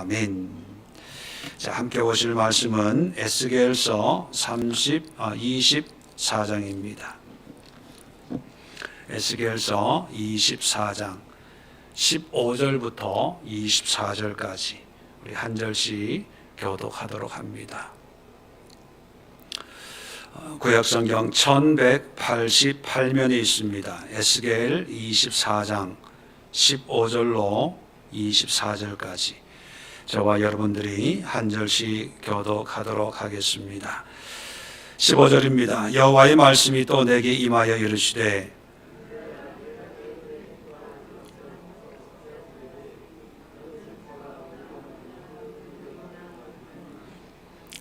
아멘. 자, 함께 보실 말씀은 에스겔서 24장입니다. 에스겔서 24장 15절부터 24절까지 우리 한 절씩 교독하도록 합니다. 구약성경 1188면에 있습니다. 에스겔 24장 15절로 24절까지 저와 여러분들이 한 절씩 교독하도록 하겠습니다. 15절입니다. 여호와의 말씀이 또 내게 임하여 이르시되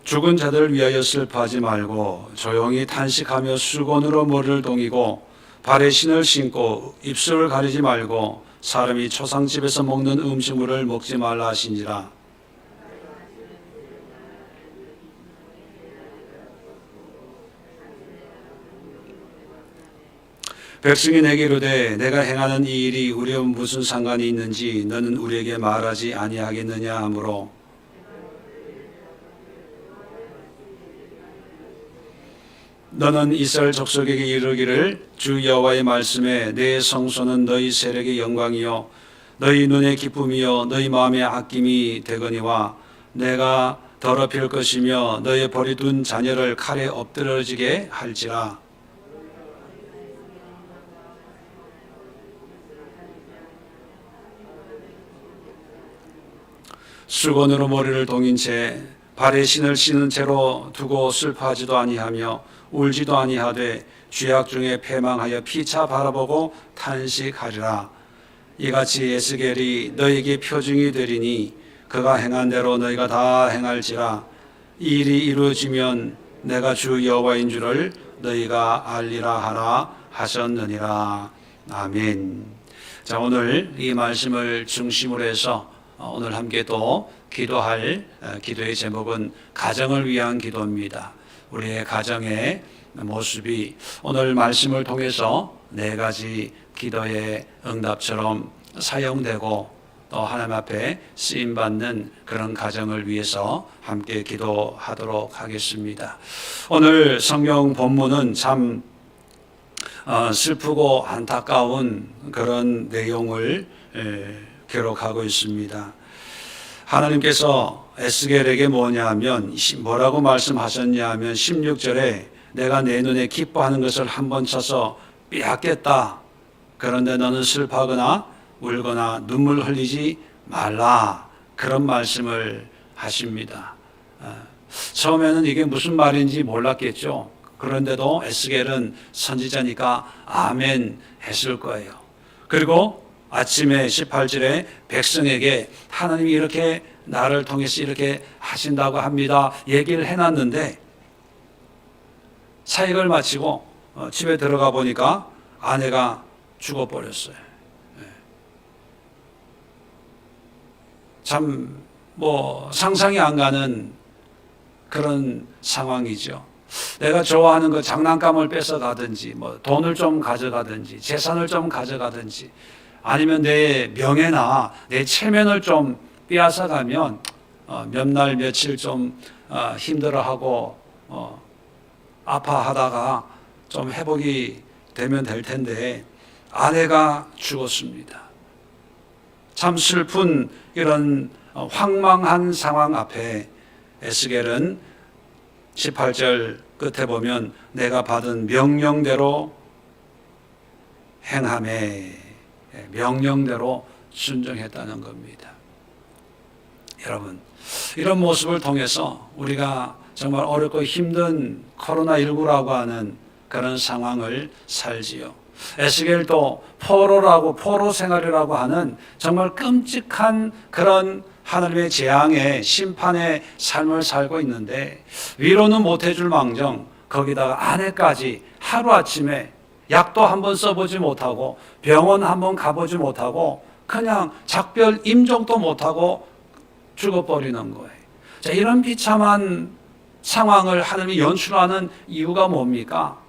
죽은 자들을 위하여 슬퍼하지 말고 조용히 탄식하며 수건으로 머리를 동이고 발에 신을 신고 입술을 가리지 말고 사람이 초상집에서 먹는 음식물을 먹지 말라 하신지라. 백성이 내게 이르되 내가 행하는 이 일이 우리와 무슨 상관이 있는지 너는 우리에게 말하지 아니하겠느냐 하므로 너는 이스라엘 족속에게 이르기를 주 여호와의 말씀에 내 성소는 너희 세력의 영광이요 너희 눈의 기쁨이요 너희 마음의 아낌이 되거니와 내가 더럽힐 것이며 너의 버려둔 자녀를 칼에 엎드러지게 할지라. 수건으로 머리를 동인 채 발에 신을 신은 채로 두고 슬퍼하지도 아니하며 울지도 아니하되 죄악 중에 패망하여 피차 바라보고 탄식하리라. 이같이 에스겔이 너에게 표징이 되리니 그가 행한 대로 너희가 다 행할지라. 이 일이 이루어지면 내가 주 여호와인 줄을 너희가 알리라 하라 하셨느니라. 아멘. 자, 오늘 이 말씀을 중심으로 해서 오늘 함께 또 기도할 기도의 제목은 가정을 위한 기도입니다. 우리의 가정의 모습이 오늘 말씀을 통해서 네 가지 기도의 응답처럼 사용되고 또 하나님 앞에 쓰임받는 그런 가정을 위해서 함께 기도하도록 하겠습니다. 오늘 성경 본문은 참 슬프고 안타까운 그런 내용을 기록하고 있습니다. 하나님께서 에스겔에게 뭐라고 말씀하셨냐 하면 16절에 내가 내 눈에 기뻐하는 것을 한번 쳐서 빼앗겠다. 그런데 너는 슬퍼하거나 울거나 눈물 흘리지 말라. 그런 말씀을 하십니다. 처음에는 이게 무슨 말인지 몰랐겠죠. 그런데도 에스겔은 선지자니까 아멘 했을 거예요. 그리고 아침에 18절에 백성에게 하나님이 이렇게 나를 통해서 이렇게 하신다고 합니다. 얘기를 해놨는데 사역을 마치고 집에 들어가 보니까 아내가 죽어버렸어요. 참 상상이 안 가는 그런 상황이죠. 내가 좋아하는 그 장난감을 뺏어가든지 돈을 좀 가져가든지 재산을 좀 가져가든지 아니면 내 명예나 내 체면을 좀 빼앗아가면 몇 날 며칠 좀 힘들어하고 아파하다가 좀 회복이 되면 될 텐데 아내가 죽었습니다. 참 슬픈 이런 황망한 상황 앞에 에스겔은 18절 끝에 보면 내가 받은 명령대로 행하매 명령대로 순종했다는 겁니다. 여러분, 이런 모습을 통해서 우리가 정말 어렵고 힘든 코로나19라고 하는 그런 상황을 살지요. 에스겔도 포로 생활이라고 하는 정말 끔찍한 그런 하나님의 재앙의 심판의 삶을 살고 있는데 위로는 못해줄 망정 거기다가 아내까지 하루아침에 약도 한번 써보지 못하고 병원 한번 가보지 못하고 그냥 작별 임종도 못하고 죽어버리는 거예요. 자, 이런 비참한 상황을 하나님이 연출하는 이유가 뭡니까?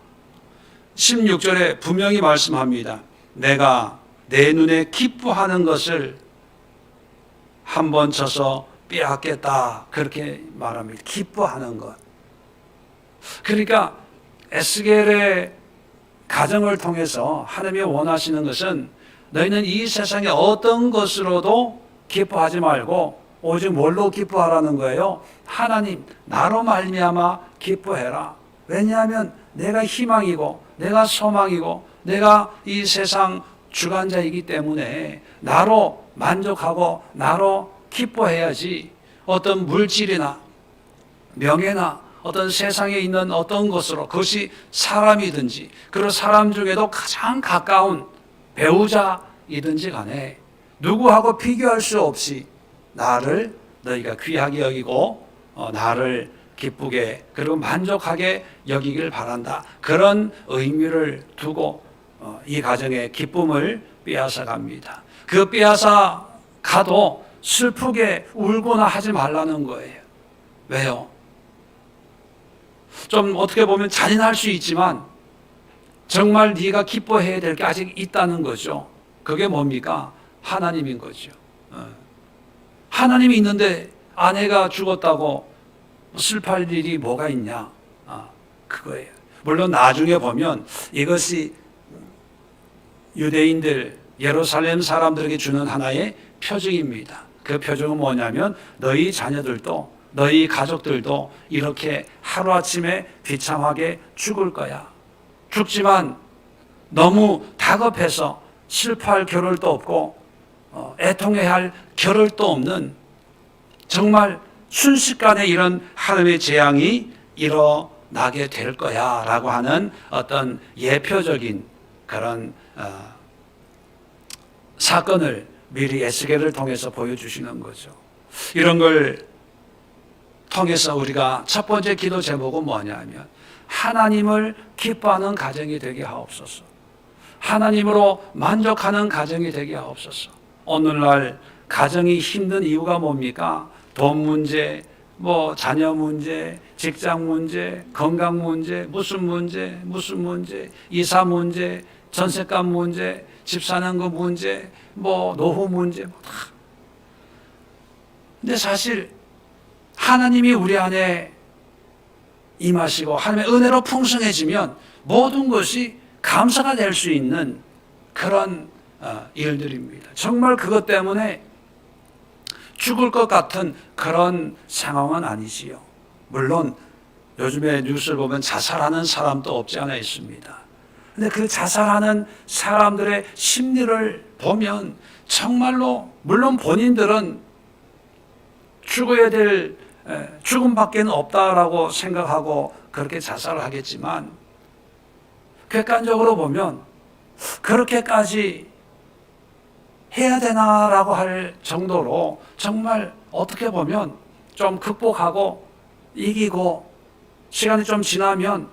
16절에 분명히 말씀합니다. 내가 내 눈에 기뻐하는 것을 한번 쳐서 빼앗겠다 그렇게 말합니다. 기뻐하는 것. 그러니까 에스겔의 가정을 통해서 하나님이 원하시는 것은 너희는 이 세상의 어떤 것으로도 기뻐하지 말고 오직 뭘로 기뻐하라는 거예요? 하나님, 나로 말미암아 기뻐해라. 왜냐하면 내가 희망이고 내가 소망이고 내가 이 세상 주관자이기 때문에 나로 만족하고 나로 기뻐해야지 어떤 물질이나 명예나 어떤 세상에 있는 어떤 것으로 그것이 사람이든지 그리고 사람 중에도 가장 가까운 배우자이든지 간에 누구하고 비교할 수 없이 나를 너희가 귀하게 여기고 나를 기쁘게 그리고 만족하게 여기길 바란다. 그런 의미를 두고 이 가정의 기쁨을 빼앗아 갑니다. 그 빼앗아 가도 슬프게 울거나 하지 말라는 거예요. 왜요? 좀 어떻게 보면 잔인할 수 있지만 정말 네가 기뻐해야 될 게 아직 있다는 거죠. 그게 뭡니까? 하나님인 거죠. 하나님이 있는데 아내가 죽었다고 슬퍼할 일이 뭐가 있냐? 그거예요. 물론 나중에 보면 이것이 유대인들, 예루살렘 사람들에게 주는 하나의 표징입니다. 그 표징은 뭐냐면 너희 자녀들도 너희 가족들도 이렇게 하루아침에 비참하게 죽을 거야. 죽지만 너무 다급해서 슬퍼할 겨를도 없고 애통해야 할 겨를도 없는 정말 순식간에 이런 하나님의 재앙이 일어나게 될 거야 라고 하는 어떤 예표적인 그런 사건을 미리 에스겔을 통해서 보여주시는 거죠. 이런 걸 통해서 우리가 첫 번째 기도 제목은 뭐냐면 하나님을 기뻐하는 가정이 되게 하옵소서. 하나님으로 만족하는 가정이 되게 하옵소서. 오늘날 가정이 힘든 이유가 뭡니까? 돈 문제, 자녀 문제, 직장 문제, 건강 문제, 무슨 문제, 이사 문제, 전세값 문제, 집 사는 거 문제, 노후 문제, 근데 사실 하나님이 우리 안에 임하시고 하나님의 은혜로 풍성해지면 모든 것이 감사가 될 수 있는 그런 일들입니다. 정말 그것 때문에 죽을 것 같은 그런 상황은 아니지요. 물론 요즘에 뉴스를 보면 자살하는 사람도 없지 않아 있습니다. 근데 그 자살하는 사람들의 심리를 보면 정말로 물론 본인들은 죽어야 될 죽음밖에 없다라고 생각하고 그렇게 자살을 하겠지만 객관적으로 보면 그렇게까지 해야 되나라고 할 정도로 정말 어떻게 보면 좀 극복하고 이기고 시간이 좀 지나면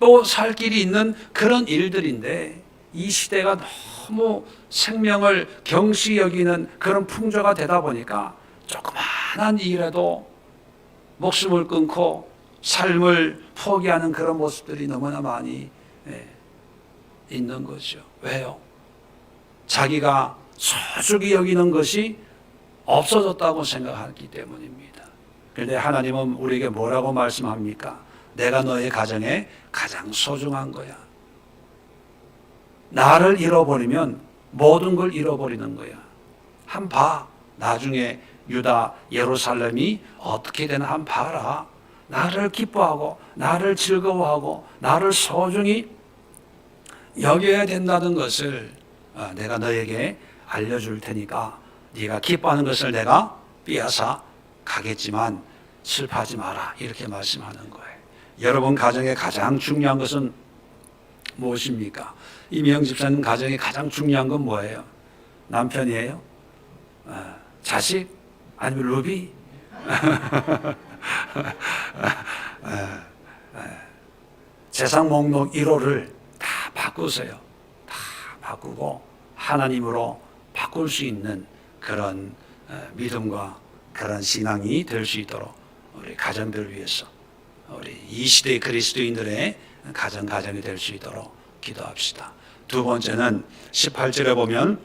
또 살 길이 있는 그런 일들인데 이 시대가 너무 생명을 경시 여기는 그런 풍조가 되다 보니까 조그마한 일에도 목숨을 끊고 삶을 포기하는 그런 모습들이 너무나 많이 있는 거죠. 왜요? 자기가 소중히 여기는 것이 없어졌다고 생각하기 때문입니다. 그런데 하나님은 우리에게 뭐라고 말씀합니까? 내가 너의 가정에 가장 소중한 거야. 나를 잃어버리면 모든 걸 잃어버리는 거야. 한번 봐. 나중에 유다 예루살렘이 어떻게 되나 한번 봐라. 나를 기뻐하고 나를 즐거워하고 나를 소중히 여겨야 된다는 것을 내가 너에게 알려줄 테니까 네가 기뻐하는 것을 내가 빼앗아 가겠지만 슬퍼하지 마라. 이렇게 말씀하는 거예요. 여러분 가정에 가장 중요한 것은 무엇입니까? 이명 집사님 가정에 가장 중요한 건 뭐예요? 남편이에요? 자식? 아니면 루비? 재산 목록 1호를 다 바꾸세요. 다 바꾸고 하나님으로 바꿀 수 있는 그런 믿음과 그런 신앙이 될 수 있도록 우리 가정들을 위해서 우리 이 시대의 그리스도인들의 가정이 될 수 있도록 기도합시다. 두 번째는 18절에 보면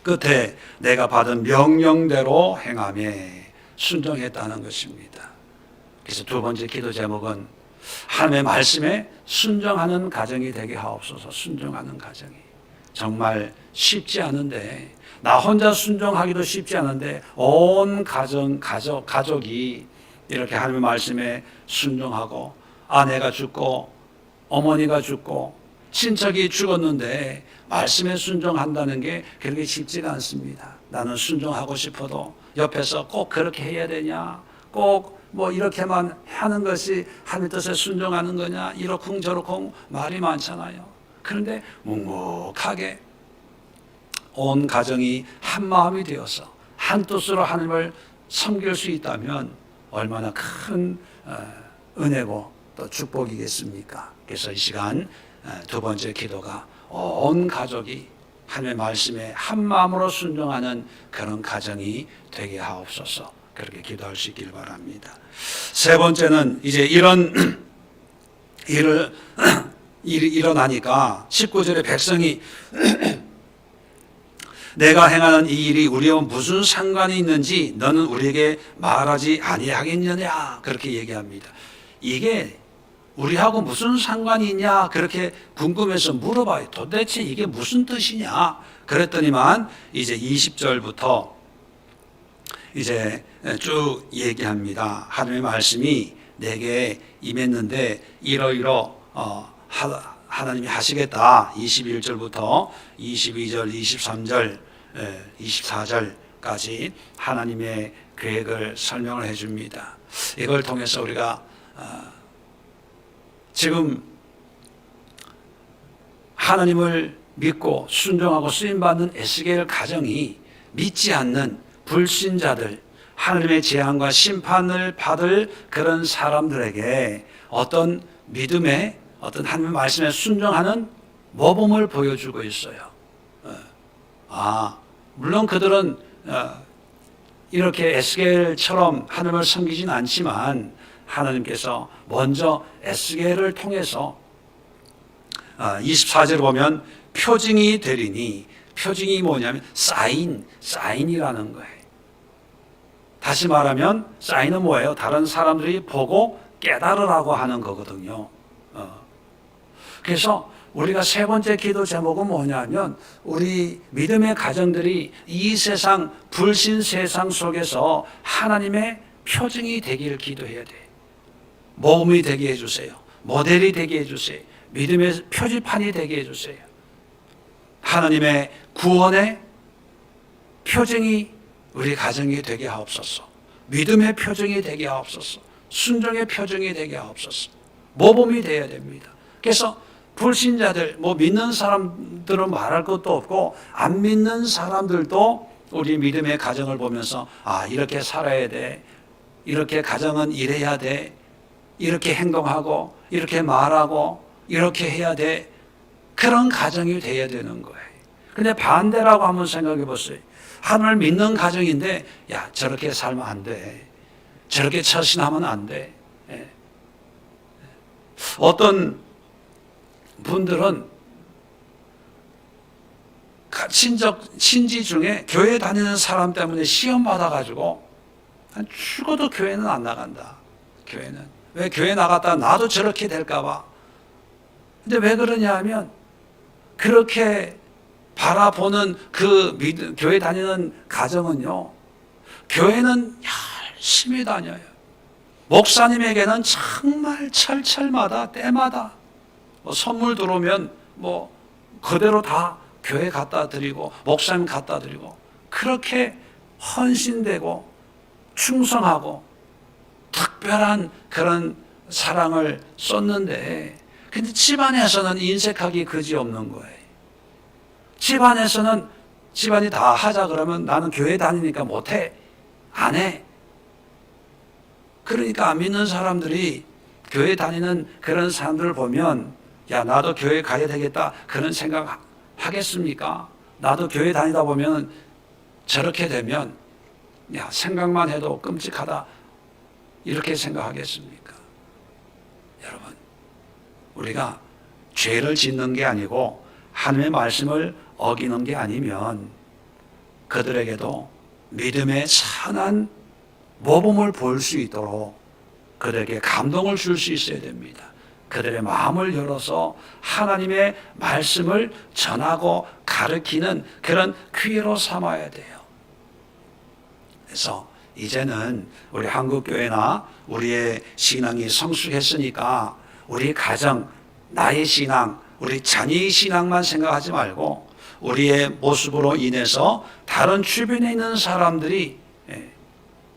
끝에 내가 받은 명령대로 행하며 순종했다는 것입니다. 그래서 두 번째 기도 제목은 하나님의 말씀에 순종하는 가정이 되게 하옵소서. 순종하는 가정이 정말 쉽지 않은데, 나 혼자 순종하기도 쉽지 않은데 온 가족이 이렇게 하나님의 말씀에 순종하고, 아내가 죽고 어머니가 죽고 친척이 죽었는데 말씀에 순종한다는 게 그렇게 쉽지가 않습니다. 나는 순종하고 싶어도 옆에서 꼭 그렇게 해야 되냐, 꼭 뭐 이렇게만 하는 것이 하나님 뜻에 순종하는 거냐, 이러쿵저러쿵 말이 많잖아요. 그런데 묵묵하게 온 가정이 한 마음이 되어서 한 뜻으로 하나님을 섬길 수 있다면 얼마나 큰 은혜고 또 축복이겠습니까? 그래서 이 시간 두 번째 기도가 온 가족이 하나님의 말씀에 한 마음으로 순종하는 그런 가정이 되게 하옵소서. 그렇게 기도할 수 있길 바랍니다. 세 번째는 이제 이런 일이 일어나니까 19절에 백성이 내가 행하는 이 일이 우리와 무슨 상관이 있는지 너는 우리에게 말하지 아니하겠느냐, 그렇게 얘기합니다. 이게 우리하고 무슨 상관이 있냐, 그렇게 궁금해서 물어봐요. 도대체 이게 무슨 뜻이냐. 그랬더니만 이제 20절부터 이제 쭉 얘기합니다. 하나님의 말씀이 내게 임했는데 이러이러 하나님이 하시겠다. 21절부터 22절, 23절, 24절까지 하나님의 계획을 설명을 해줍니다. 이걸 통해서 우리가 지금 하나님을 믿고 순종하고 쓰임받는 에스겔 가정이 믿지 않는 불신자들, 하나님의 재앙과 심판을 받을 그런 사람들에게 어떤 믿음의 어떤 하나님의 말씀에 순종하는 모범을 보여주고 있어요. 물론 그들은 이렇게 에스겔처럼 하나님을 섬기진 않지만 하나님께서 먼저 에스겔을 통해서 24절을 보면 표징이 되리니, 표징이 뭐냐면 사인이라는 거예요. 다시 말하면 사인은 뭐예요? 다른 사람들이 보고 깨달으라고 하는 거거든요. 그래서 우리가 세 번째 기도 제목은 뭐냐면 우리 믿음의 가정들이 이 세상 불신 세상 속에서 하나님의 표징이 되기를 기도해야 돼. 모범이 되게 해주세요. 모델이 되게 해주세요. 믿음의 표지판이 되게 해주세요. 하나님의 구원의 표징이 우리 가정이 되게 하옵소서. 믿음의 표징이 되게 하옵소서. 순종의 표징이 되게 하옵소서. 모범이 되어야 됩니다. 그래서 불신자들, 믿는 사람들은 말할 것도 없고 안 믿는 사람들도 우리 믿음의 가정을 보면서 이렇게 살아야 돼. 이렇게 가정은 이래야 돼. 이렇게 행동하고 이렇게 말하고 이렇게 해야 돼. 그런 가정이 돼야 되는 거예요. 근데 반대라고 한번 생각해 보세요. 하나님을 믿는 가정인데 저렇게 살면 안 돼. 저렇게 처신하면 안 돼. 어떤 분들은 신지 중에 교회 다니는 사람 때문에 시험 받아가지고 죽어도 교회는 안 나간다. 교회는. 왜 교회 나갔다 나도 저렇게 될까봐. 근데 왜 그러냐 하면 그렇게 바라보는 그 교회 다니는 가정은요, 교회는 열심히 다녀요. 목사님에게는 정말 철철마다 때마다 선물 들어오면 그대로 다 교회 갖다 드리고 목사님 갖다 드리고 그렇게 헌신되고 충성하고 특별한 그런 사랑을 쏟는데, 근데 집안에서는 인색하기 그지없는 거예요. 집안이 다 하자 그러면 나는 교회 다니니까 못해, 안 해. 그러니까 안 믿는 사람들이 교회 다니는 그런 사람들을 보면 나도 교회 가야 되겠다 그런 생각 하겠습니까? 나도 교회 다니다 보면 저렇게 되면 생각만 해도 끔찍하다 이렇게 생각하겠습니까? 여러분, 우리가 죄를 짓는 게 아니고 하나님의 말씀을 어기는 게 아니면 그들에게도 믿음의 선한 모범을 볼 수 있도록 그들에게 감동을 줄 수 있어야 됩니다. 그들의 마음을 열어서 하나님의 말씀을 전하고 가르치는 그런 기회로 삼아야 돼요. 그래서 이제는 우리 한국교회나 우리의 신앙이 성숙했으니까 우리 가정, 나의 신앙, 우리 자녀의 신앙만 생각하지 말고 우리의 모습으로 인해서 다른 주변에 있는 사람들이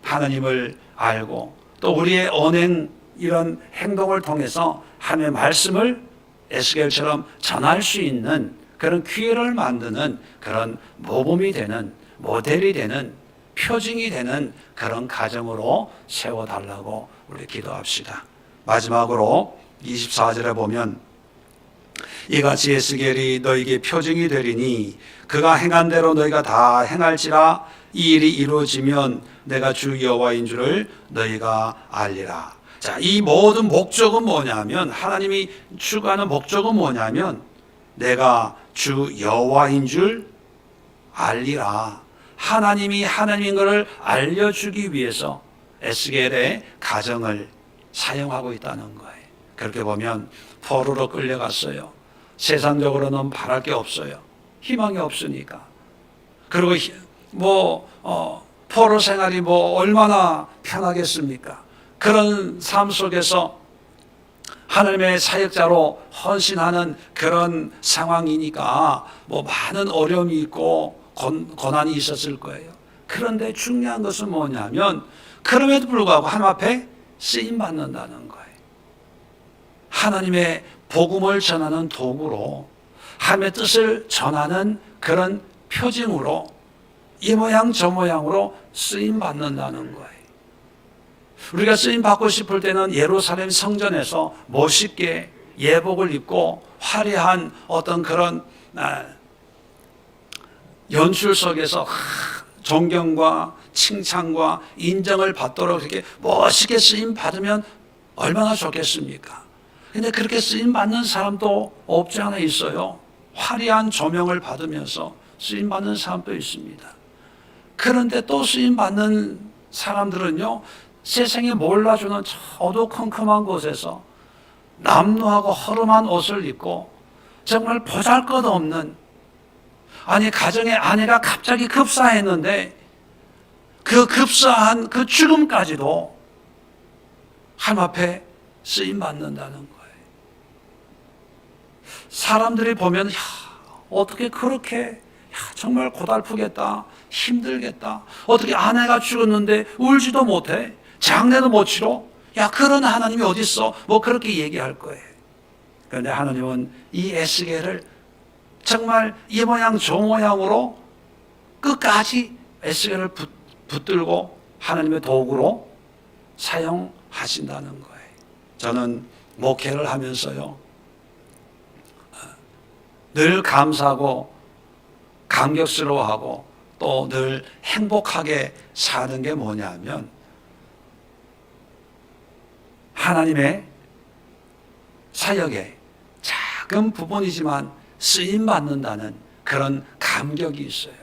하나님을 알고 또 우리의 언행 이런 행동을 통해서 하나님의 말씀을 에스겔처럼 전할 수 있는 그런 기회를 만드는 그런 모범이 되는 모델이 되는 표징이 되는 그런 가정으로 세워달라고 우리 기도합시다. 마지막으로 24절에 보면 이같이 에스겔이 너에게 표징이 되리니 그가 행한 대로 너희가 다 행할지라 이 일이 이루어지면 내가 주 여호와인 줄을 너희가 알리라. 자, 이 모든 목적은 뭐냐면 하나님이 추구하는 목적은 뭐냐면 내가 주 여호와인 줄 알리라. 하나님이 하나님인 것을 알려주기 위해서 에스겔의 가정을 사용하고 있다는 거예요. 그렇게 보면 포로로 끌려갔어요. 세상적으로는 바랄 게 없어요. 희망이 없으니까. 그리고 포로 생활이 얼마나 편하겠습니까? 그런 삶 속에서 하나님의 사역자로 헌신하는 그런 상황이니까 많은 어려움이 있고 고난이 있었을 거예요. 그런데 중요한 것은 뭐냐면 그럼에도 불구하고 하나님 앞에 쓰임 받는다는 거예요. 하나님의 복음을 전하는 도구로 하나님의 뜻을 전하는 그런 표징으로 이 모양 저 모양으로 쓰임 받는다는 거예요. 우리가 쓰임 받고 싶을 때는 예루살렘 성전에서 멋있게 예복을 입고 화려한 어떤 그런 연출 속에서 존경과 칭찬과 인정을 받도록 이렇게 멋있게 쓰임 받으면 얼마나 좋겠습니까? 근데 그렇게 쓰임 받는 사람도 없지 않아 있어요. 화려한 조명을 받으면서 쓰임 받는 사람도 있습니다. 그런데 또 쓰임 받는 사람들은요, 세상에 몰라주는 저 어두컴컴한 곳에서 남루하고 허름한 옷을 입고 정말 보잘것없는, 아니 가정의 아내가 갑자기 급사했는데 그 급사한 그 죽음까지도 하나님 앞에 쓰임 받는다는 거예요. 사람들이 보면 어떻게 그렇게 정말 고달프겠다, 힘들겠다, 어떻게 아내가 죽었는데 울지도 못해, 장례도 못 치러, 그런 하나님이 어디 있어? 그렇게 얘기할 거예요. 그런데 하나님은 이 에스겔을 정말 이 모양 저 모양으로 끝까지 에스겔을 붙들고 하나님의 도구로 사용하신다는 거예요. 저는 목회를 하면서요, 늘 감사하고 감격스러워하고 또 늘 행복하게 사는 게 뭐냐면 하나님의 사역에 작은 부분이지만 쓰임 받는다는 그런 감격이 있어요.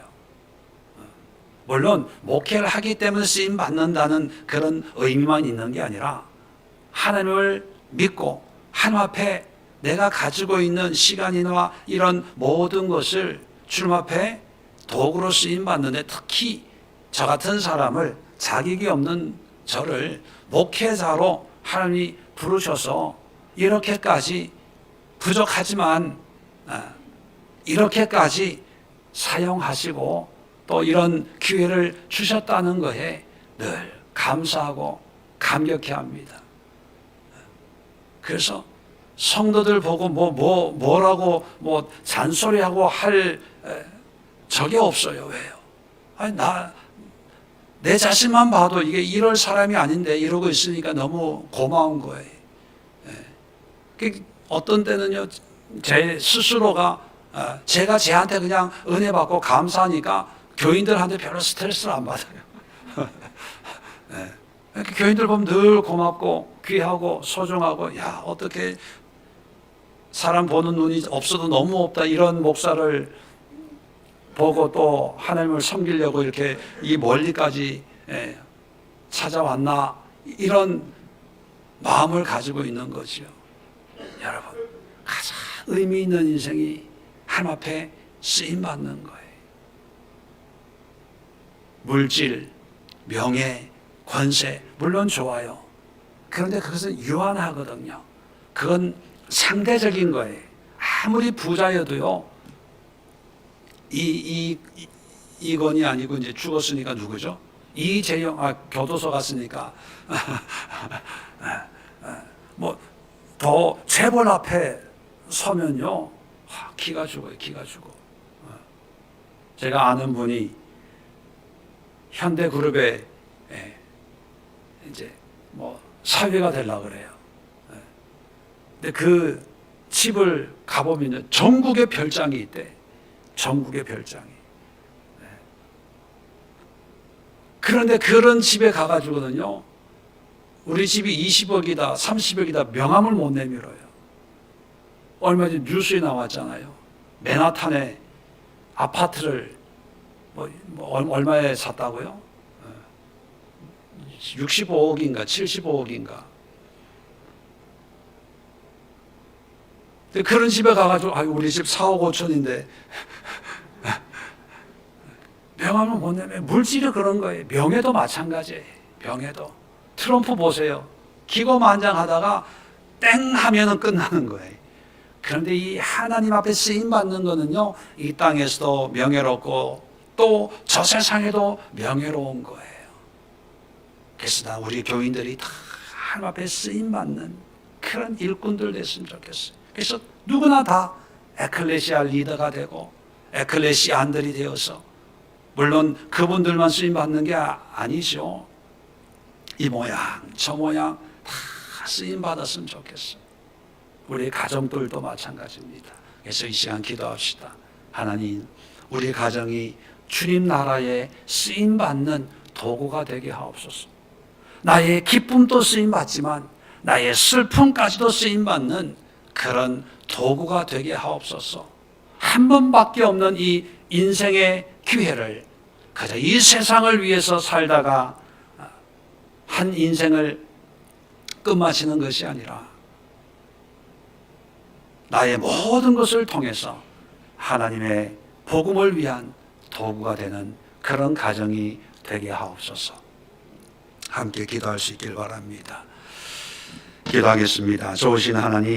물론 목회를 하기 때문에 쓰임 받는다는 그런 의미만 있는 게 아니라 하나님을 믿고 하나님 앞에 내가 가지고 있는 시간이나 이런 모든 것을 주님 앞에 도구로 쓰임 받는데, 특히 저 같은 사람을, 자격이 없는 저를 목회자로 하나님이 부르셔서 이렇게까지 부족하지만 이렇게까지 사용하시고 또 이런 기회를 주셨다는 것에 늘 감사하고 감격해 합니다. 그래서 성도들 보고 뭐라고 잔소리하고 할 적이 없어요. 왜요? 아니, 내 자신만 봐도 이게 이럴 사람이 아닌데 이러고 있으니까 너무 고마운 거예요. 어떤 때는요, 제 스스로가 제가 쟤한테 그냥 은혜 받고 감사하니까 교인들한테 별로 스트레스를 안 받아요. 교인들 보면 늘 고맙고 귀하고 소중하고, 어떻게 사람 보는 눈이 없어도 너무 없다, 이런 목사를 보고 또 하나님을 섬기려고 이렇게 이 멀리까지 찾아왔나 이런 마음을 가지고 있는 거지요. 여러분, 가장 의미 있는 인생이 하나님 앞에 쓰임 받는 거예요. 물질, 명예, 권세 물론 좋아요. 그런데 그것은 유한하거든요. 그건 상대적인 거예요. 아무리 부자여도요. 이건이 아니고 이제 죽었으니까 누구죠? 이재용, 교도소 갔으니까 뭐 더 재벌 앞에 서면요 기가 죽어요. 기가 죽어. 제가 아는 분이 현대그룹에 이제 뭐 사회가 되려고 그래요. 근데 그 집을 가보면 전국의 별장이 있대. 전국의 별장이. 그런데 그런 집에 가가지고는요, 우리 집이 20억이다, 30억이다 명함을 못 내밀어요. 얼마 전에 뉴스에 나왔잖아요. 맨하탄에 아파트를 얼마에 샀다고요? 65억인가 75억인가. 그런 집에 가가지고 우리 집 4억 5천인데 명함을 못 내면 물질이 그런 거예요. 명예도 마찬가지예요. 명예도. 트럼프 보세요. 기고만장하다가 땡 하면은 끝나는 거예요. 그런데 이 하나님 앞에 쓰임 받는 거는요, 이 땅에서도 명예롭고 또 저 세상에도 명예로운 거예요. 그래서 우리 교인들이 다 하나님 앞에 쓰임 받는 그런 일꾼들 됐으면 좋겠어요. 그래서 누구나 다 에클레시아 리더가 되고 에클레시안들이 되어서, 물론 그분들만 쓰임 받는 게 아니죠. 이 모양 저 모양 다 쓰임 받았으면 좋겠어요. 우리 가정들도 마찬가지입니다. 그래서 이 시간 기도합시다. 하나님, 우리 가정이 주님 나라에 쓰임 받는 도구가 되게 하옵소서. 나의 기쁨도 쓰임 받지만 나의 슬픔까지도 쓰임 받는 그런 도구가 되게 하옵소서. 한 번밖에 없는 이 인생의 기회를 그저 이 세상을 위해서 살다가 한 인생을 끝마치는 것이 아니라 나의 모든 것을 통해서 하나님의 복음을 위한 도구가 되는 그런 가정이 되게 하옵소서. 함께 기도할 수 있길 바랍니다. 기도하겠습니다. 좋으신 하나님,